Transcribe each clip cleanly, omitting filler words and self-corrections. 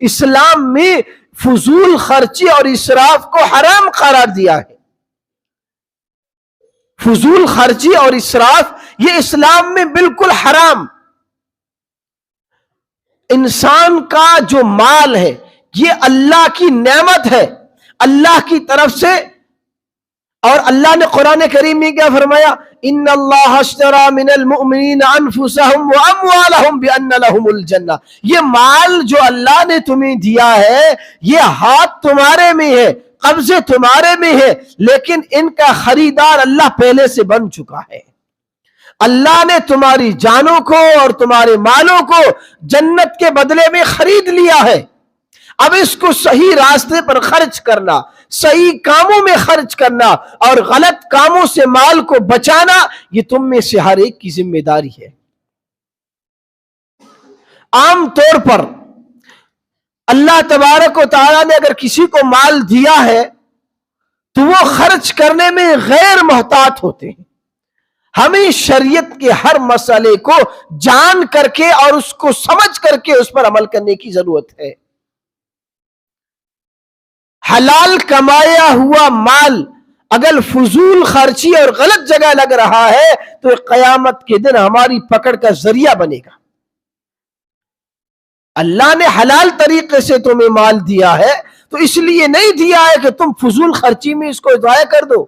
اسلام میں فضول خرچی اور اسراف کو حرام قرار دیا ہے. فضول خرچی اور اسراف یہ اسلام میں بالکل حرام. انسان کا جو مال ہے یہ اللہ کی نعمت ہے, اللہ کی طرف سے. اور اللہ نے قرآن کریم میں کیا فرمایا؟ ان اللہ اشترى من المؤمنین انفسهم واموالهم بان لهم الجنہ. یہ مال جو اللہ نے تمہیں دیا ہے یہ ہاتھ تمہارے میں ہے, قبضے تمہارے میں ہے, لیکن ان کا خریدار اللہ پہلے سے بن چکا ہے. اللہ نے تمہاری جانوں کو اور تمہارے مالوں کو جنت کے بدلے میں خرید لیا ہے. اب اس کو صحیح راستے پر خرچ کرنا, صحیح کاموں میں خرچ کرنا اور غلط کاموں سے مال کو بچانا یہ تم میں سے ہر ایک کی ذمہ داری ہے. عام طور پر اللہ تبارک و تعالیٰ نے اگر کسی کو مال دیا ہے تو وہ خرچ کرنے میں غیر محتاط ہوتے ہیں. ہمیں شریعت کے ہر مسئلے کو جان کر کے اور اس کو سمجھ کر کے اس پر عمل کرنے کی ضرورت ہے. حلال کمایا ہوا مال اگر فضول خرچی اور غلط جگہ لگ رہا ہے تو قیامت کے دن ہماری پکڑ کا ذریعہ بنے گا. اللہ نے حلال طریقے سے تمہیں مال دیا ہے تو اس لیے نہیں دیا ہے کہ تم فضول خرچی میں اس کو ضائع کر دو.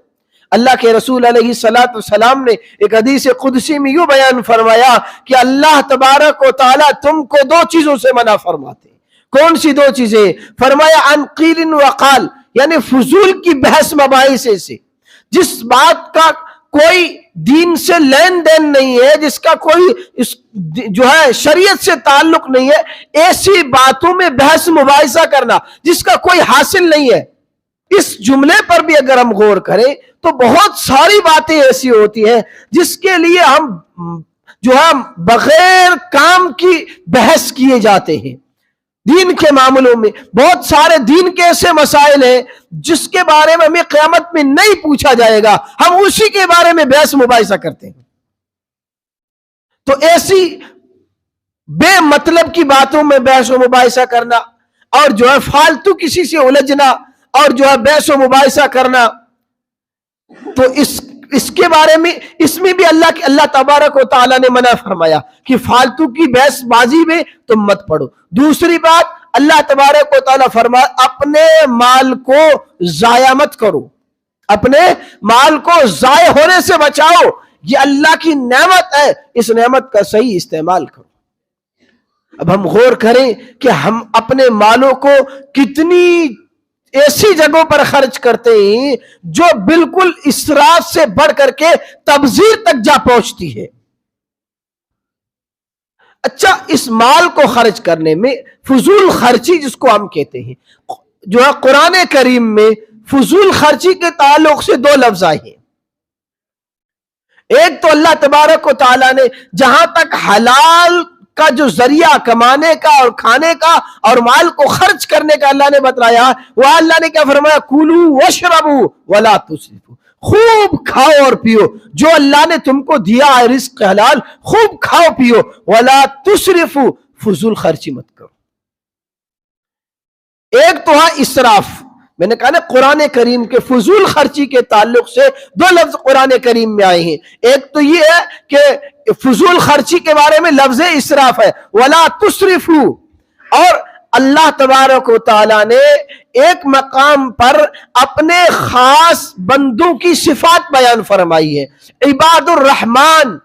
اللہ کے رسول علیہ السلام نے ایک حدیث قدسی میں یوں بیان فرمایا کہ اللہ تبارک و تعالیٰ تم کو دو چیزوں سے منع فرماتے ہیں. کون سی دو چیزیں؟ فرمایا عن قیل وقال, یعنی فضول کی بحث مباحث سے, جس بات کا کوئی دین سے لین دین نہیں ہے, جس کا کوئی جو ہے شریعت سے تعلق نہیں ہے, ایسی باتوں میں بحث مباحثہ کرنا جس کا کوئی حاصل نہیں ہے. اس جملے پر بھی اگر ہم غور کریں تو بہت ساری باتیں ایسی ہوتی ہیں جس کے لیے ہم جو ہے بغیر کام کی بحث کیے جاتے ہیں. دین کے معاملوں میں بہت سارے دین کے ایسے مسائل ہیں جس کے بارے میں ہمیں قیامت میں نہیں پوچھا جائے گا, ہم اسی کے بارے میں بحث مباحثہ کرتے ہیں. تو ایسی بے مطلب کی باتوں میں بحث و مباحثہ کرنا اور جو ہے فالتو کسی سے الجھنا اور جو ہے بحث و مباحثہ کرنا, تو اس کے بارے میں اس میں بھی اللہ تبارک و تعالیٰ نے منع فرمایا کہ فالتو کی بحث بازی میں تم مت پڑو. دوسری بات اللہ تبارک و تعالیٰ فرمایا اپنے مال کو ضائع مت کرو, اپنے مال کو ضائع ہونے سے بچاؤ. یہ اللہ کی نعمت ہے, اس نعمت کا صحیح استعمال کرو. اب ہم غور کریں کہ ہم اپنے مالوں کو کتنی ایسی جگہوں پر خرچ کرتے ہیں جو بالکل اسراف سے بڑھ کر کے تبذیر تک جا پہنچتی ہے. اچھا, اس مال کو خرچ کرنے میں فضول خرچی جس کو ہم کہتے ہیں, جو ہے قرآن کریم میں فضول خرچی کے تعلق سے دو لفظ آئے ہیں. ایک تو اللہ تبارک و تعالیٰ نے جہاں تک حلال کا جو ذریعہ کمانے کا اور کھانے کا اور مال کو خرچ کرنے کا اللہ نے بتلایا, وہ اللہ نے کیا فرمایا؟ کُلُوا وَاشْرَبُوا وَلَا تُسْرِفُوا, خوب کھاؤ اور پیو, جو اللہ نے تم کو دیا ہے رزق حلال خوب کھاؤ پیو, وَلَا تُسْرِفُوا, فضول خرچی مت کرو. ایک تو ہے اسراف. میں نے کہا نا قرآن کریم کے فضول خرچی کے تعلق سے دو لفظ قرآن کریم میں آئے ہیں. ایک تو یہ ہے کہ فضول خرچی کے بارے میں لفظ اسراف ہے وَلَا تُسْرِفُوا, اور اللہ تبارک و تعالیٰ نے ایک مقام پر اپنے خاص بندوں کی صفات بیان فرمائی ہے. عباد الرحمن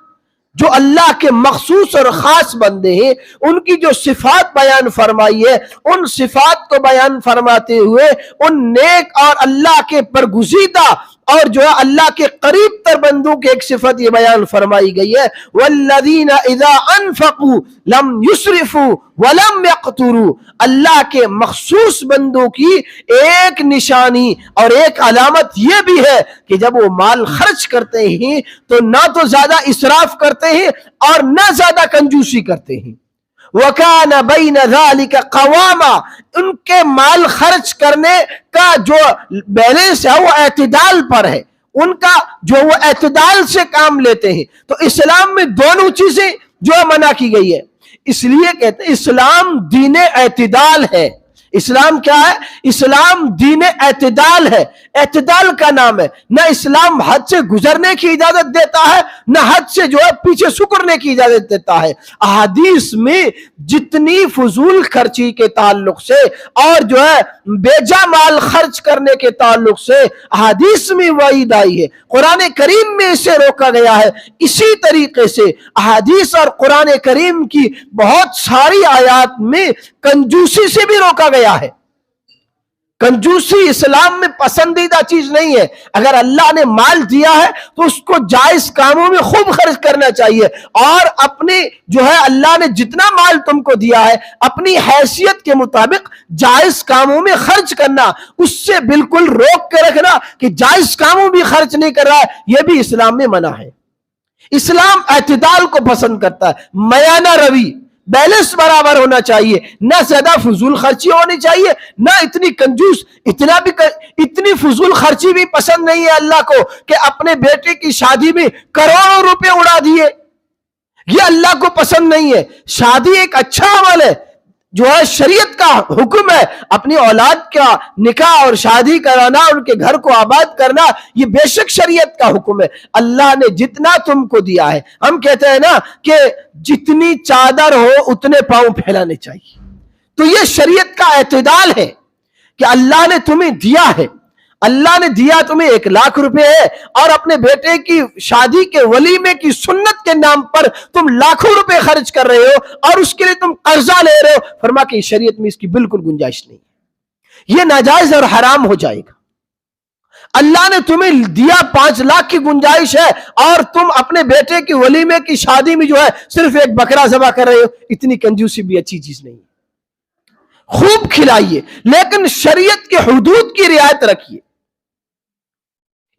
جو اللہ کے مخصوص اور خاص بندے ہیں, ان کی جو صفات بیان فرمائی ہے, ان صفات کو بیان فرماتے ہوئے ان نیک اور اللہ کے برگزیدہ اور جو ہے اللہ کے قریب تر بندوں کی ایک صفت یہ بیان فرمائی گئی ہے, وَالَّذِينَ إِذَا أَنفَقُوا لَمْ يُسْرِفُوا وَلَمْ يَقْتُرُوا. اللہ کے مخصوص بندوں کی ایک نشانی اور ایک علامت یہ بھی ہے کہ جب وہ مال خرچ کرتے ہیں تو نہ تو زیادہ اسراف کرتے ہیں اور نہ زیادہ کنجوسی کرتے ہیں. وَكَانَ بَيْنَ ذَلِكَ قَوَامًا, ان کے مال خرچ کرنے کا جو بیلنس ہے وہ اعتدال پر ہے, ان کا جو وہ اعتدال سے کام لیتے ہیں. تو اسلام میں دونوں چیزیں جو منع کی گئی ہے. اس لیے کہتے ہیں اسلام دین اعتدال ہے. اسلام کیا ہے؟ اسلام دین اعتدال ہے. اعتدال کا نام ہے. نہ اسلام حد سے گزرنے کی اجازت دیتا ہے، نہ حد سے جو ہے پیچھے سکڑنے کی اجازت دیتا ہے. احادیث میں جتنی فضول خرچی کے تعلق سے اور جو ہے بیجا مال خرچ کرنے کے تعلق سے احادیث میں وعید آئی ہے، قرآن کریم میں اسے روکا گیا ہے. اسی طریقے سے احادیث اور قرآن کریم کی بہت ساری آیات میں کنجوسی سے بھی روکا گیا ہے. کنجوسی اسلام میں پسندیدہ چیز نہیں ہے. اگر اللہ نے مال دیا ہے تو اس کو جائز کاموں میں خوب خرچ کرنا چاہیے، اور اپنے جو ہے اللہ نے جتنا مال تم کو دیا ہے اپنی حیثیت کے مطابق جائز کاموں میں خرچ کرنا. اس سے بالکل روک کے رکھنا کہ جائز کاموں بھی خرچ نہیں کر رہا ہے، یہ بھی اسلام میں منع ہے. اسلام اعتدال کو پسند کرتا ہے. میانہ روی، بیلنس برابر ہونا چاہیے. نہ زیادہ فضول خرچی ہونی چاہیے، نہ اتنی کنجوس. اتنی فضول خرچی بھی پسند نہیں ہے اللہ کو کہ اپنے بیٹے کی شادی میں کروڑوں روپے اڑا دیے. یہ اللہ کو پسند نہیں ہے. شادی ایک اچھا عمل ہے جو ہے شریعت کا حکم ہے. اپنی اولاد کا نکاح اور شادی کرانا، ان کے گھر کو آباد کرنا، یہ بے شک شریعت کا حکم ہے. اللہ نے جتنا تم کو دیا ہے، ہم کہتے ہیں نا کہ جتنی چادر ہو اتنے پاؤں پھیلانے چاہیے. تو یہ شریعت کا اعتدال ہے کہ اللہ نے تمہیں دیا ہے. اللہ نے دیا تمہیں 1,00,000 روپے ہے، اور اپنے بیٹے کی شادی کے ولیمے کی سنت کے نام پر تم لاکھوں روپے خرچ کر رہے ہو اور اس کے لیے تم قرضہ لے رہے ہو. فرما کہ شریعت میں اس کی بالکل گنجائش نہیں ہے، یہ ناجائز اور حرام ہو جائے گا. اللہ نے تمہیں دیا 5,00,000 کی گنجائش ہے اور تم اپنے بیٹے کی ولیمے کی شادی میں جو ہے صرف ایک بکرا ذبح کر رہے ہو. اتنی کنجوسی بھی اچھی چیز نہیں ہے. خوب کھلائیے لیکن شریعت کے حدود کی رعایت رکھیے.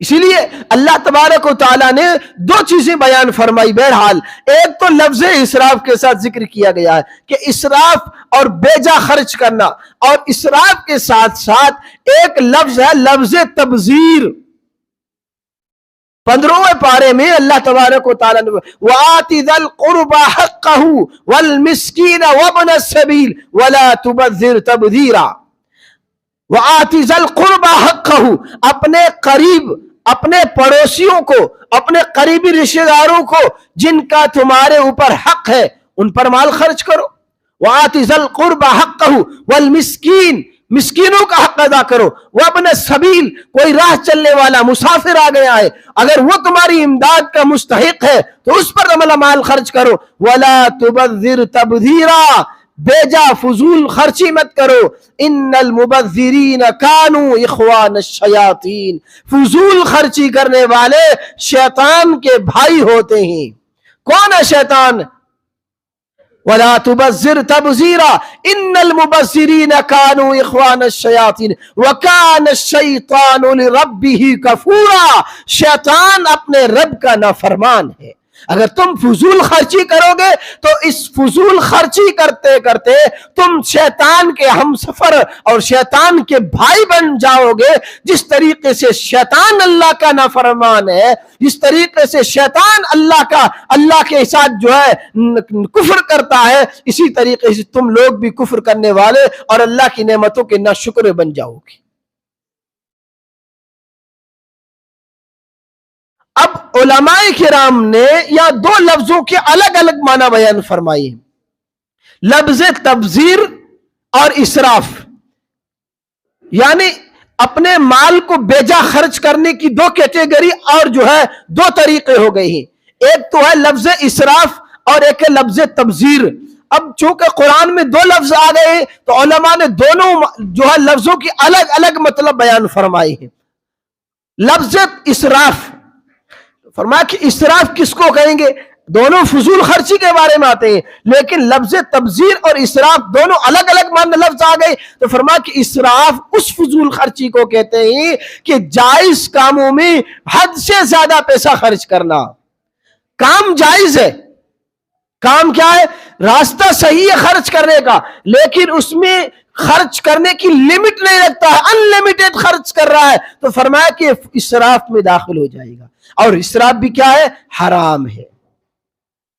اسی لیے اللہ تبارک و تعالیٰ نے 2 چیزیں بیان فرمائی. بہرحال ایک تو لفظ اسراف کے ساتھ ذکر کیا گیا ہے کہ اسراف اور بیجا خرچ کرنا، اور اسراف کے ساتھ ساتھ ایک لفظ ہے لفظ تبذیر. 15ویں پارے میں اللہ تبارک و تعالیٰ نے وَآتِ ذَا الْقُرْبَى حَقَّهُ وَالْمِسْكِينَ وَابْنَ السَّبِيلِ وَلَا تُبَذِّرْ تَبْذِيرًا. وَآتِ ذَا الْقُرْبَى حَقَّهُ، اپنے قریب، اپنے پڑوسیوں کو، اپنے قریبی رشتہ داروں کو جن کا تمہارے اوپر حق ہے ان پر مال خرچ کرو. وَآتِ ذَا الْقُرْبَى حَقَّهُ وَالْمِسْكِينَ، مسکینوں کا حق ادا کرو. وَابْنَ السَّبِيلِ، کوئی راہ چلنے والا مسافر آ گیا ہے، اگر وہ تمہاری امداد کا مستحق ہے تو اس پر مال خرچ کرو. وَلَا تُبَذِّرْ تَبْذِيرًا، بیجا فضول خرچی مت کرو. ان المبذرین کانوا اخوان الشیاطین، فضول خرچی کرنے والے شیطان کے بھائی ہوتے ہیں. کون ہے شیطان؟ وَلَا تُبَذِّرْ تَبْذِيرًا إِنَّ الْمُبَذِّرِينَ كَانُوا إِخْوَانَ الشَّيَاطِينِ وَكَانَ الشَّيْطَانُ لِرَبِّهِ كَفُورًا. شیطان اپنے رب کا نافرمان ہے. اگر تم فضول خرچی کرو گے تو اس فضول خرچی کرتے کرتے تم شیطان کے ہم سفر اور شیطان کے بھائی بن جاؤ گے. جس طریقے سے شیطان اللہ کا نافرمان ہے، جس طریقے سے شیطان اللہ کے ساتھ جو ہے کفر کرتا ہے، اسی طریقے سے تم لوگ بھی کفر کرنے والے اور اللہ کی نعمتوں کے ناشکر بن جاؤ گے. اب علماء کرام نے یا 2 لفظوں کے الگ الگ معنی بیان فرمائی ہیں، لفظ تبذیر اور اسراف. یعنی اپنے مال کو بیجا خرچ کرنے کی 2 کیٹیگری اور جو ہے 2 طریقے ہو گئے ہیں. ایک تو ہے لفظ اسراف اور ایک ہے لفظ تبذیر. اب چونکہ قرآن میں 2 لفظ آ گئے ہیں تو علماء نے دونوں جو ہے لفظوں کی الگ الگ مطلب بیان فرمائے ہیں. لفظ اسراف، فرمایا کہ اسراف کس کو کہیں گے؟ دونوں فضول خرچی کے بارے میں آتے ہیں، لیکن لفظ تبذیر اور اسراف دونوں الگ الگ معنی لفظ آ گئے. تو فرمایا کہ اسراف اس فضول خرچی کو کہتے ہیں کہ جائز کاموں میں حد سے زیادہ پیسہ خرچ کرنا. کام جائز ہے، کام کیا ہے؟ راستہ صحیح ہے خرچ کرنے کا، لیکن اس میں خرچ کرنے کی لمٹ نہیں رکھتا ہے، ان لمیٹڈ خرچ کر رہا ہے، تو فرمایا کہ اسراف میں داخل ہو جائے گا. اور اسراف بھی کیا ہے؟ حرام ہے.